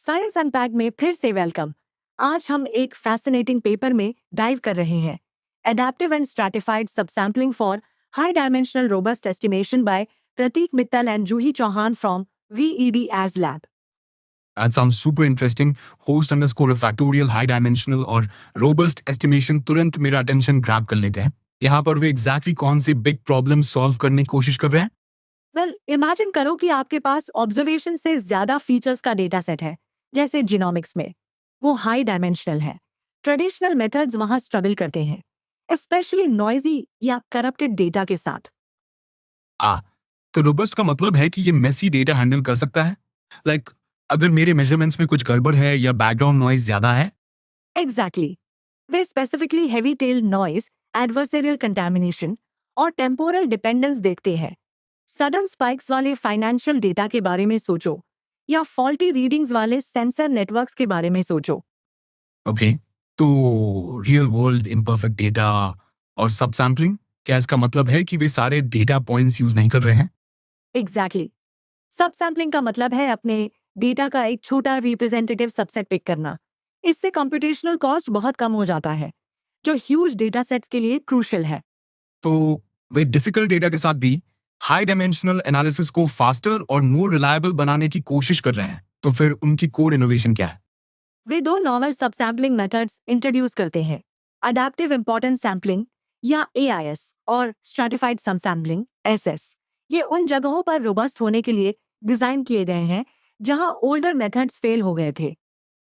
Science unpacked में फिर से वेलकम। आज हम एक फैसिनेटिंग पेपर में डाइव कर रहे हैं। Adaptive and stratified subsampling for high dimensional robust estimation by Pratik Mittal and Juhi Chauhan from VED edge lab. That sounds super interesting. Host underscore factorial high dimensional और robust estimation तुरंत मेरा attention grab कर लेते हैं। यहाँ पर वे exactly कौन सी big problem solve करने की कोशिश कर रहे हैं? वेल, इमेजिन करो कि आपके पास ऑब्जर्वेशन से ज्यादा फीचर्स का डेटा सेट है, जैसे जीनोमिक्स में। वो हाई डायमेंशनल है। ट्रेडिशनल मेथड्स वहां स्ट्रगल करते हैं, स्पेशली नॉइजी या करप्टेड डेटा के साथ। तो robust का मतलब है कि ये messy data handle कर सकता है? Like अगर मेरे measurements में कुछ गड़बड़ है या background noise ज्यादा है? एग्जैक्टली। वे specifically heavy tail noise, adversarial contamination और टेम्पोरल डिपेंडेंस देखते हैं। सडन स्पाइक्स वाले फाइनेंशियल डेटा के बारे में सोचो, या फॉल्टी रीडिंग्स वाले सेंसर नेटवर्क्स के बारे में सोचो। Okay. तो real world imperfect data और subsampling क्या इसका मतलब है कि वे सारे data points यूज नहीं कर रहे हैं? एग्जैक्टली। सब सैम्पलिंग का मतलब है अपने डेटा का एक छोटा रिप्रेजेंटेटिव सबसेट पिक करना। इससे कंप्यूटेशनल कॉस्ट बहुत कम हो जाता है, जो ह्यूज डेटा सेट्स के लिए क्रूशियल है। तो वे डिफिकल्ट डेटा के साथ भी हाई डायमेंशनल एनालिसिस को फास्टर और मोर रिलायबल बनाने की कोशिश कर रहे हैं। तो फिर उनकी कोर इनोवेशन क्या है? वे दो नॉवल सब सैम्पलिंग मेथड्स इंट्रोड्यूस करते हैं, अडेप्टिव इम्पोर्टेंस सैम्पलिंग या AIS और स्ट्रैटिफाइड सम सैम्पलिंग SS। ये उन जगहों पर रोबस्ट होने के लिए डिजाइन किए गए हैं जहां ओल्डर मेथड्स फेल हो गए थे।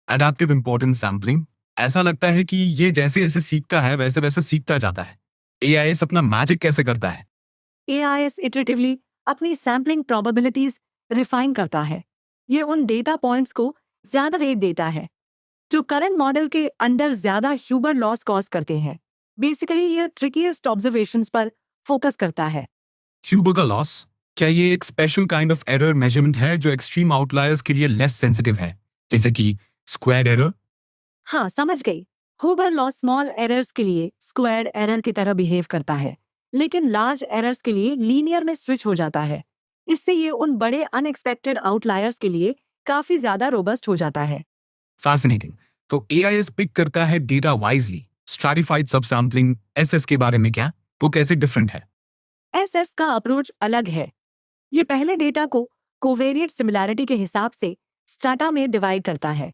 एडेप्टिव इम्पोर्टेंस सैम्पलिंग, ऐसा लगता है कि ये जैसे जैसे सीखता है वैसे वैसे सीखता जाता है। एआईएस अपना मैजिक कैसे करता है? AIS इटरेटिवली अपनी सैम्पलिंग प्रोबेबिलिटीज रिफाइन करता है। ये उन डेटा पॉइंट्स को ज्यादा रेट देता है जो करंट मॉडल के अंडर ज्यादा ह्यूबर लॉस कॉज करते हैं। बेसिकली ये ट्रिकीएस्ट ऑब्जर्वेशंस पर फोकस करता है। ह्यूबर का लॉस, क्या ये एक special kind of error measurement है जो एक्सट्रीम आउटलायर्स के लिए लेस सेंसिटिव है, जैसे कि स्क्वायर एरर? हाँ, समझ गई। हूबर लॉस स्मॉल एरर्स के लिए स्क्वायर्ड एरर की तरह बिहेव करता है, लेकिन लार्ज एरर्स के लिए लीनियर में स्विच हो जाता है। इससे ये उन बड़े अनएक्सपेक्टेड आउटलायर्स के लिए काफी ज्यादा रोबस्ट हो जाता है। फैसिनेटिंग। तो एआईएस पिक करता है डेटा वाइजली। स्ट्रैटिफाइड सब सैम्पलिंग एसएस के बारे में क्या, वो कैसे डिफरेंट है? SS का अप्रोच अलग है। ये पहले डेटा को कोवेरिएंट सिमिलैरिटी के हिसाब से स्ट्राटा में डिवाइड करता है।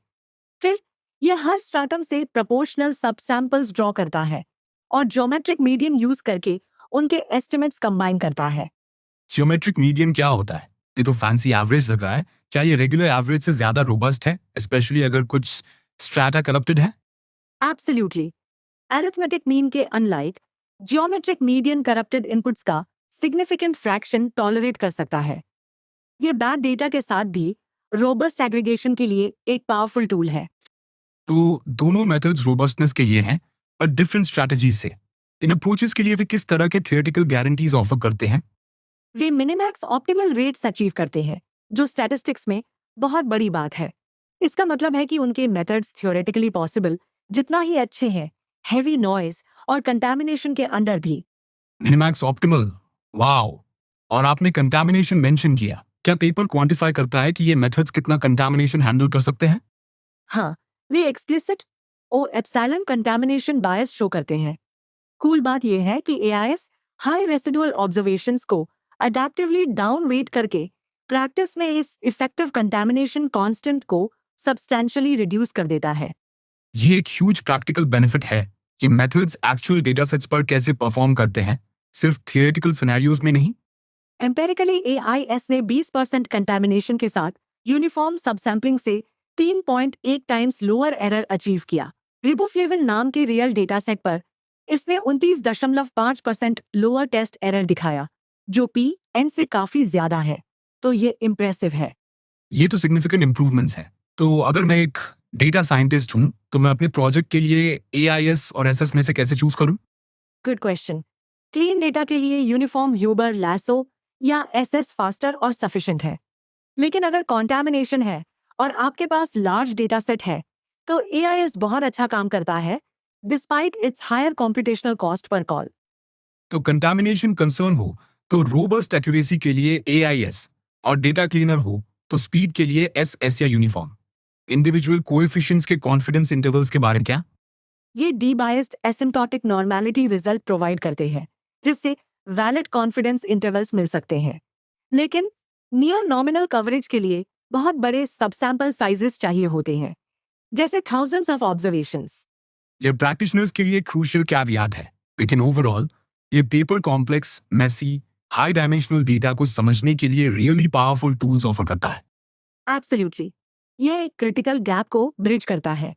फिर यह हर स्ट्राटम से प्रोपोर्शनल सब सैंपल्स ड्रॉ करता है और ज्योमेट्रिक मीडियन यूज करके उनके एस्टिमेट्स कंबाइन करता है। जियोमेट्रिक मीडियन क्या होता है? ये तो फैंसी एवरेज लग रहा है। क्या ये रेगुलर एवरेज से ज्यादा रोबस्ट है, स्पेशली अगर कुछ स्ट्रैटा करप्टेड है? एब्सोल्युटली। अरिथमेटिक मीन के unlike, geometric median corrupted inputs का सिग्निफिकेंट फ्रैक्शन टॉलरेट कर सकता है। ये बैड डेटा के साथ भी रोबस्ट एग्रीगेशन के लिए एक पावरफुल टूल है। तो दोनों मेथड्स रोबस्टनेस के लिए हैं, पर डिफरेंट स्ट्रैटेजीज से। इन अप्रोचेस के लिए वे किस तरह के थियोरेटिकल गारंटीज ऑफर करते हैं? वे मिनिमैक्स ऑप्टिमल रेट्स अचीव करते हैं, जो स्टैटिस्टिक्स में बहुत बड़ी बात है। इसका मतलब है कि उनके मेथड्स थियोरेटिकली पॉसिबल जितना ही अच्छे हैं, हेवी नॉइज और कंटामिनेशन के अंडर भी। Minimax optimal, wow. और आपने कंटामिनेशन मेंशन किया, क्या पेपर क्वांटिफाई करता है कि ये मेथड्स कितना कंटामिनेशन हैंडल कर सकते हैं? हाँ, वे एक्सप्लिसिट ओ एप्सिलॉन कंटामिनेशन बायस शो करते हैं। कूल बात यह है कि AIS हाई रेसिडुअल ऑब्जर्वेशंस को अडेप्टिवली डाउन वेट करके प्रैक्टिस में इस इफेक्टिव कंटामिनेशन कांस्टेंट को सब्सटैंशियली रिड्यूस कर देता है। ये एक ह्यूज प्रैक्टिकल बेनिफिट है कि मेथड्स एक्चुअल डेटा सेट्स पर कैसे परफॉर्म करते हैं, सिर्फ थियोरेटिकल सिनेरियोज में नहीं। एम्पेरिकली AIS ने 20% कंटामिनेशन के साथ यूनिफॉर्म सबसैम्पलिंग से 3.1 टाइम्स लोअर एरर अचीव किया। रिबोफ्लेविन नाम के रियल डेटा सेट पर इसने 29.5% लोअर टेस्ट एरर दिखाया, जो PN से काफी ज्यादा है। तो ये इम्प्रेसिव है। ये तो सिग्निफिकेंट इंप्रूवमेंट्स हैं। तो अगर मैं एक डेटा साइंटिस्ट हूं, तो मैं अपने प्रोजेक्ट के लिए एआईएस और एसएस में से कैसे चूज करूं? Good question. क्लीन डेटा के लिए यूनिफॉर्म ह्यूबर लैसो या SS फास्टर और सफिशिएंट है। लेकिन अगर कॉन्टैमिनेशन है और आपके पास लार्ज डेटा सेट है, तो AIS बहुत अच्छा काम करता है, despite its higher computational cost per call. तो कंटामिनेशन कंसर्न हो तो रोबस्ट एक्यूरेसी के लिए एआईएस, और डेटा क्लीनर हो तो स्पीड के लिए एसएस या यूनिफॉर्म। इंडिविजुअल कोएफिशिएंट्स के कॉन्फिडेंस इंटरवल्स के बारे में क्या? ये डीबायस्ड एसिम्प्टोटिक नॉर्मेलिटी रिजल्ट प्रोवाइड करते हैं, जिससे वैलिड कॉन्फिडेंस इंटरवल्स मिल सकते हैं। लेकिन नियर नॉमिनल कवरेज के लिए बहुत बड़े सबसैंपल साइजेस चाहिए होते हैं, जैसे थाउजेंड्स ऑफ ऑब्जर्वेशंस। ये प्रैक्टिशनर्स के लिए क्रूशियल कैवियाट है, लेकिन ओवरऑल ये paper complex, messy, high dimensional data को समझने के लिए रियली पावरफुल टूल्स ऑफर करता है। एब्सोल्युटली, यह एक क्रिटिकल गैप को ब्रिज करता है।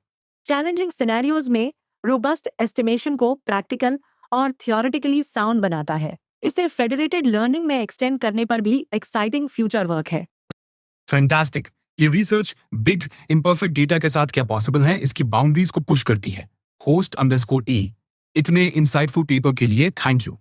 चैलेंजिंग सिनेरियोज में रोबस्ट एस्टिमेशन को प्रैक्टिकल और थियोरेटिकली साउंड बनाता है। इसे फेडरेटेड लर्निंग में एक्सटेंड करने पर भी एक्साइटिंग फ्यूचर वर्क है। फैंटास्टिक। ये रिसर्च बिग इम्परफेक्ट डेटा के साथ क्या पॉसिबल है, इसकी बाउंड्रीज को पुश करती है। होस्ट_e इतने इंसाइटफुल पेपर के लिए थैंक यू।